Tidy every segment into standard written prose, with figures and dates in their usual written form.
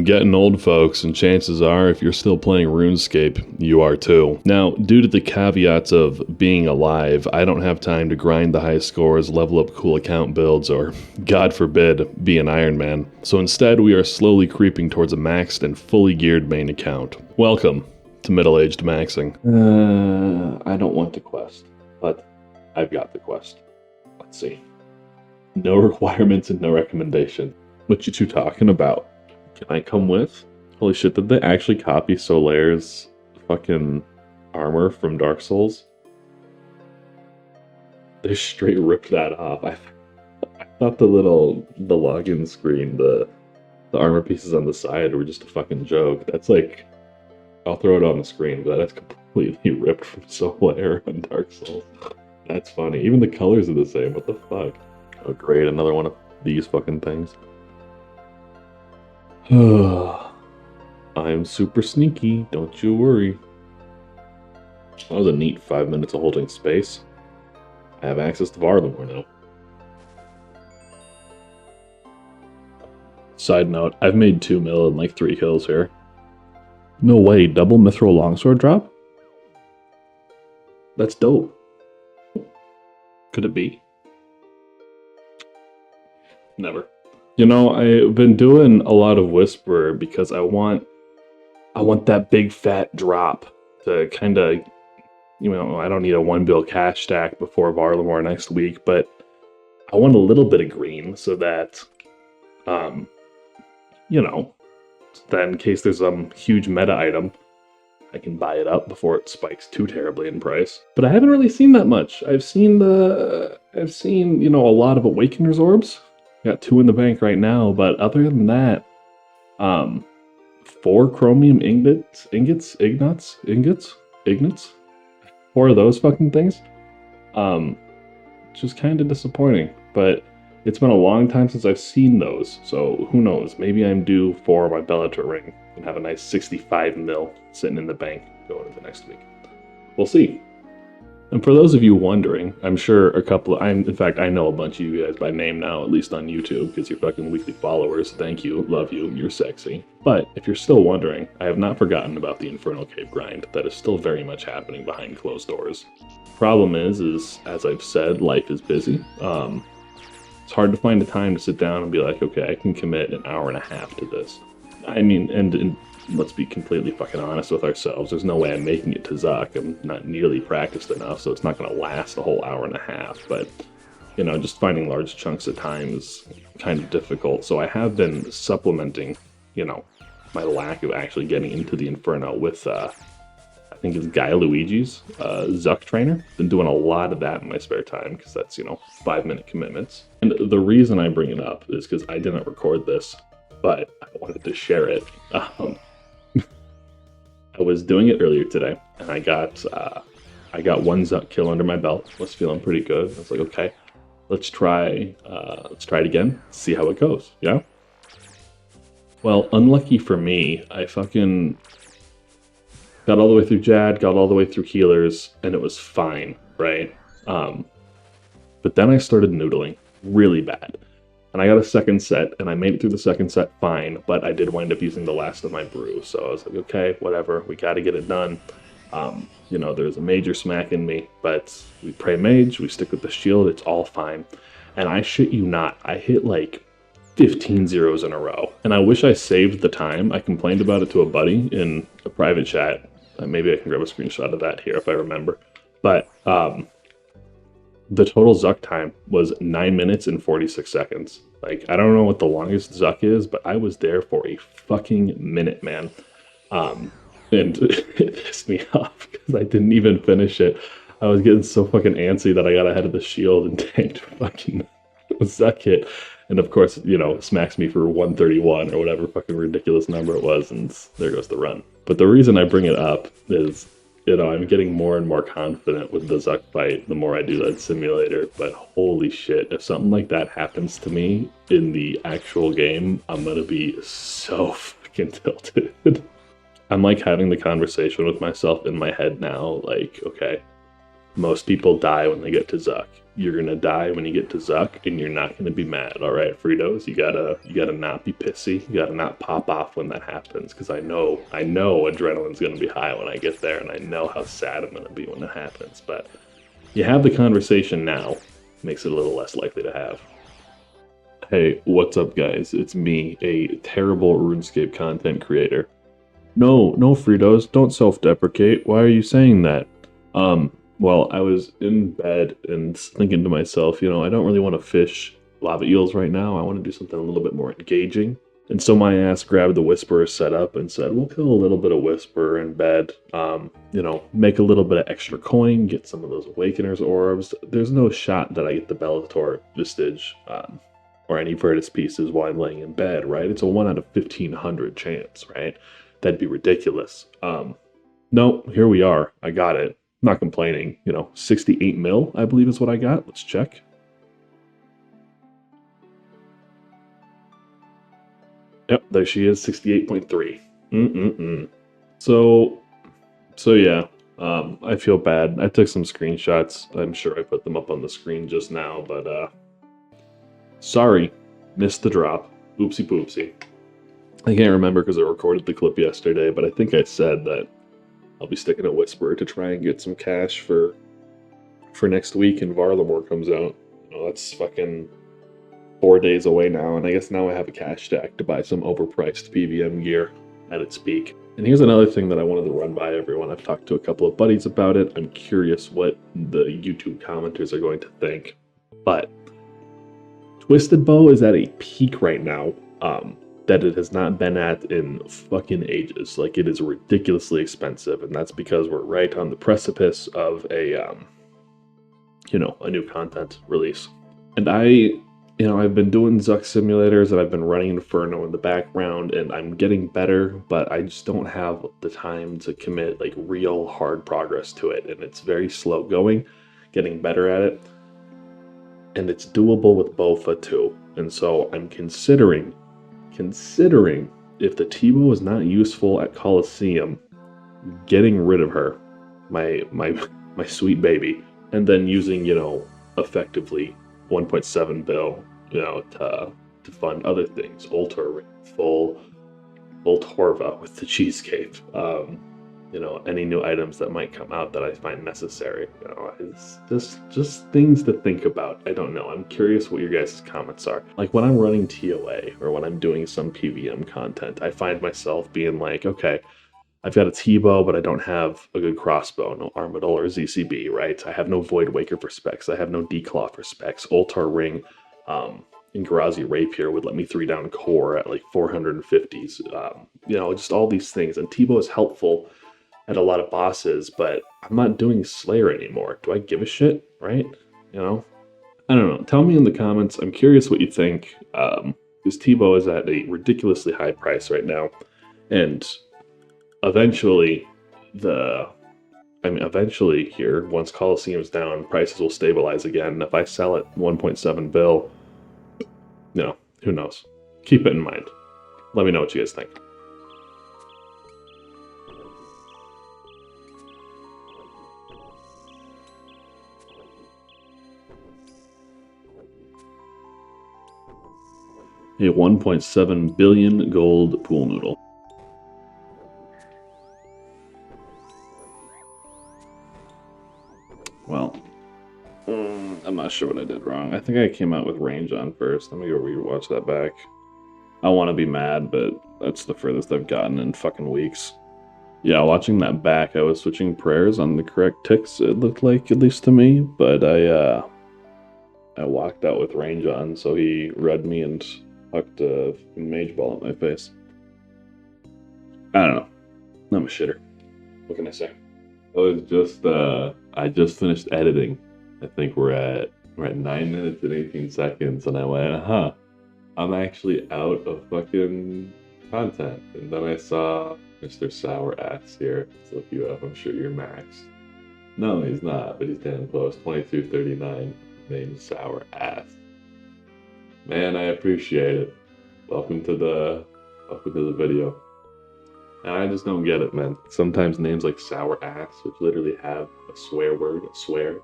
I'm getting old, folks, and chances are, if you're still playing RuneScape, you are too. Now, due to the caveats of being alive, I don't have time to grind the high scores, level up cool account builds, or, God forbid, be an Iron Man. So instead, we are slowly creeping towards a maxed and fully geared main account. Welcome to middle-aged maxing. I don't want the quest, but I've got the quest. Let's see. No requirements and no recommendation. What you two talking about? Can I come with? Holy shit, did they actually copy Solaire's fucking armor from Dark Souls? They straight ripped that off. I thought the login screen, the armor pieces on the side were just a fucking joke. That's like, I'll throw it on the screen, but that's completely ripped from Solaire on Dark Souls. That's funny. Even the colors are the same. What the fuck? Oh great, another one of these fucking things. I am super sneaky, don't you worry. That was a neat 5 minutes of holding space. I have access to Varlamore now. Side note, I've made 2 mil and like 3 kills here. No way, double mithril longsword drop? That's dope. Could it be? Never. You know, I've been doing a lot of Whisperer because I want that big fat drop to kind of, you know, I don't need a 1 bill cash stack before Varlamore next week, but I want a little bit of green so that, you know, that in case there's some huge meta item, I can buy it up before it spikes too terribly in price. But I haven't really seen that much. I've seen, you know, a lot of Awakener's orbs. Got 2 in the bank right now, but other than that, 4 chromium ingots, 4 of those fucking things. Just kind of disappointing, but it's been a long time since I've seen those, so who knows? Maybe I'm due for my Bellator ring and have a nice 65 mil sitting in the bank going into next week. We'll see. And for those of you wondering, I'm sure in fact, I know a bunch of you guys by name now, at least on YouTube, because you're fucking weekly followers. Thank you, love you, you're sexy. But if you're still wondering, I have not forgotten about the Infernal Cave grind that is still very much happening behind closed doors. Problem is, as I've said, life is busy. It's hard to find the time to sit down and be like, okay, I can commit an hour and a half to this. I mean, and let's be completely fucking honest with ourselves. There's no way I'm making it to Zuck. I'm not nearly practiced enough, so it's not going to last a whole hour and a half. But, you know, just finding large chunks of time is kind of difficult. So I have been supplementing, you know, my lack of actually getting into the Inferno with, I think it's Guy Luigi's Zuck trainer. Been doing a lot of that in my spare time because that's, you know, 5-minute commitments. And the reason I bring it up is because I didn't record this, but I wanted to share it. I was doing it earlier today, and I got 1 Zuck kill under my belt. Was feeling pretty good. I was like, okay, let's try it again, see how it goes. Yeah. Well, unlucky for me, I fucking got all the way through Jad, got all the way through healers, and it was fine, right? But then I started noodling really bad. And I got a second set, and I made it through the second set fine, but I did wind up using the last of my brew. So I was like, okay, whatever, we got to get it done. You know, there's a major smack in me, but we pray mage, we stick with the shield, it's all fine. And I shit you not, I hit like 15 zeros in a row. And I wish I saved the time. I complained about it to a buddy in a private chat. Maybe I can grab a screenshot of that here if I remember. But the total Zuck time was 9 minutes and 46 seconds. Like, I don't know what the longest Zuck is, but I was there for a fucking minute, man. And it pissed me off because I didn't even finish it. I was getting so fucking antsy that I got ahead of the shield and tanked fucking Zuck hit. And of course, you know, smacks me for 131 or whatever fucking ridiculous number it was, and there goes the run. But the reason I bring it up is, you know, I'm getting more and more confident with the Zuck fight the more I do that simulator, but holy shit, if something like that happens to me in the actual game, I'm gonna be so fucking tilted. I'm like having the conversation with myself in my head now, like, okay, most people die when they get to Zuck. you're gonna die when you get to Zuck, and you're not gonna be mad. All right, Fritos, you gotta not be pissy. You gotta not pop off when that happens, because I know adrenaline's gonna be high when I get there, and I know how sad I'm gonna be when it happens. But you have the conversation now, makes it a little less likely to have. Hey, what's up, guys? It's me, a terrible RuneScape content creator. No, no, Fritos, don't self-deprecate. Why are you saying that? Well, I was in bed and thinking to myself, I don't really want to fish lava eels right now. I want to do something a little bit more engaging. And so my ass grabbed the Whisperer setup and said, we'll kill a little bit of Whisperer in bed, make a little bit of extra coin, get some of those Awakener's orbs. There's no shot that I get the Bellator Vistage or any Virtus pieces while I'm laying in bed, right? It's a 1 out of 1,500 chance, right? That'd be ridiculous. No, here we are. I got it. I'm not complaining. 68 mil, I believe is what I got. Let's check. Yep, there she is, 68.3. So yeah, I feel bad. I took some screenshots. I'm sure I put them up on the screen just now, but sorry, missed the drop. Oopsie poopsie. I can't remember because I recorded the clip yesterday, but I think I said that I'll be sticking a Whisperer to try and get some cash for next week, and Varlamore comes out. That's fucking 4 days away now, and I guess now I have a cash stack to buy some overpriced PVM gear at its peak. And here's another thing that I wanted to run by everyone. I've talked to a couple of buddies about it. I'm curious what the YouTube commenters are going to think. But Twisted Bow is at a peak right now that it has not been at in fucking ages. Like, it is ridiculously expensive, and that's because we're right on the precipice of a new content release. And I've been doing Zuck simulators, and I've been running Inferno in the background, and I'm getting better, but I just don't have the time to commit like real hard progress to it, and it's very slow going, getting better at it. And it's doable with Bofa too. And so I'm considering if the Tebow is not useful at Colosseum, getting rid of her, my sweet baby, and then using, effectively 1.7 bill, to fund other things. Ultra full Torva with the cheesecake. Any new items that might come out that I find necessary. It's just things to think about. I don't know. I'm curious what your guys' comments are. Like, when I'm running TOA or when I'm doing some PVM content, I find myself being like, okay, I've got a T-bow, but I don't have a good crossbow, no Armadil or ZCB, right? I have no Void Waker for specs. I have no Declaw for specs. Ultar Ring and Garazi Rapier would let me 3-down core at like 450s. Just all these things. And T-bow is helpful at a lot of bosses, but I'm not doing Slayer anymore. Do I give a shit, right? I don't know. Tell me in the comments. I'm curious what you think. This T-bow is at a ridiculously high price right now. And eventually here, once Colosseum's down, prices will stabilize again. If I sell at 1.7 bill, who knows? Keep it in mind. Let me know what you guys think. A 1.7 billion gold pool noodle. Well, I'm not sure what I did wrong. I think I came out with range on first. Let me go rewatch that back. I want to be mad, but that's the furthest I've gotten in fucking weeks. Yeah, watching that back, I was switching prayers on the correct ticks, it looked like, at least to me, but I walked out with range on, so he read me and hucked a mage ball at my face. I don't know. I'm a shitter. What can I say? I just finished editing. I think we're at 9 minutes and 18 seconds, and I went, I'm actually out of fucking content. And then I saw Mr. Sour Ass here. Let's look you up. I'm sure you're maxed. No, he's not, but he's damn close. 2239. Named Sour Ass. Man, I appreciate it. Welcome to the video. And I just don't get it, man. Sometimes names like Sour Ass, which literally have a swear word, a swear,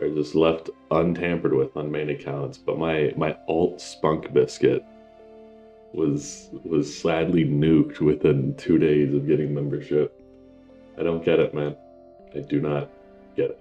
are just left untampered with on main accounts. But my alt Spunk Biscuit was sadly nuked within 2 days of getting membership. I don't get it, man. I do not get it.